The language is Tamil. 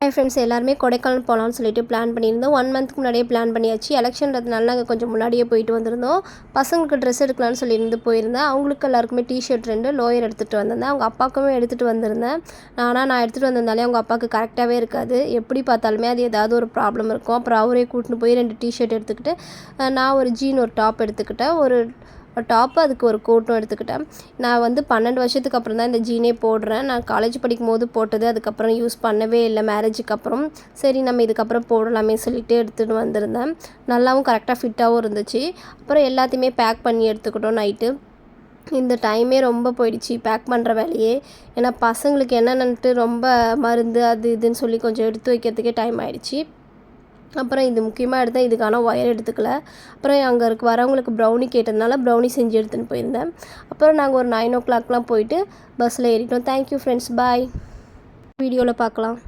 ஹாய் ஃப்ரெண்ட்ஸ், எல்லாருமே கொடைக்கானல் போகலான்னு சொல்லிட்டு பிளான் பண்ணியிருந்தோம். 1 மந்த்துக்கு முன்னாடியே பிளான் பண்ணியாச்சு. எலெக்ஷன்றதுனால நாங்கள் கொஞ்சம் முன்னாடியே போயிட்டு வந்திருந்தோம். பசங்களுக்கு ட்ரெஸ் எடுக்கலான்னு சொல்லியிருந்து போயிருந்தேன். அவங்களுக்கு எல்லாருக்குமே டிஷர்ட் 2 லோயர் எடுத்துகிட்டு வந்திருந்தேன். அவங்க அப்பாவுக்குமே எடுத்துகிட்டு வந்திருந்தேன். நான் எடுத்துகிட்டு வந்திருந்தாலே அவங்க அப்பாவுக்கு கரெக்டாகவே இருக்காது. எப்படி பார்த்தாலுமே அது ஏதாவது ஒரு ப்ராப்ளம் இருக்கும். அப்புறம் அவரே கூட்டின்னு போய் 2 டிஷர்ட் எடுத்துக்கிட்டு, நான் ஒரு ஜீன் ஒரு டாப் எடுத்துக்கிட்டேன். ஒரு டாப்பு, அதுக்கு ஒரு கோட்டும் எடுத்துக்கிட்டேன். நான் 12 வருஷத்துக்கு அப்புறம் தான் இந்த ஜீனே போடுறேன். நான் காலேஜ் படிக்கும்போது போட்டது, அதுக்கப்புறம் யூஸ் பண்ணவே இல்லை மேரேஜுக்கு அப்புறம். சரி நம்ம இதுக்கப்புறம் போடலாமே சொல்லிட்டு எடுத்துகிட்டு வந்திருந்தேன். நல்லாவும் கரெக்டாக ஃபிட்டாகவும் இருந்துச்சு. அப்புறம் எல்லாத்தையுமே பேக் பண்ணி எடுத்துக்கிட்டோம் நைட்டு. இந்த டைமே ரொம்ப போயிடுச்சு பேக் பண்ணுற வேலையே. ஏன்னா பசங்களுக்கு என்னென்னட்டு ரொம்ப மருந்து அது இதுன்னு சொல்லி கொஞ்சம் எடுத்து வைக்கிறதுக்கே டைம் ஆகிடுச்சு. அப்புறம் இது முக்கியமாக எடுத்தேன். இதுக்கான ஒயர் எடுத்துக்கல. அப்புறம் அங்கே வரவங்களுக்கு ப்ரௌனி கேட்டதுனால ப்ரௌனி செஞ்சு எடுத்துன்னு போயிருந்தேன். அப்புறம் நாங்கள் ஒரு 9 o'clockலாம் போயிட்டு பஸ்ஸில் ஏறிட்டோம். தேங்க்யூ ஃப்ரெண்ட்ஸ், பாய். வீடியோவில் பார்க்கலாம்.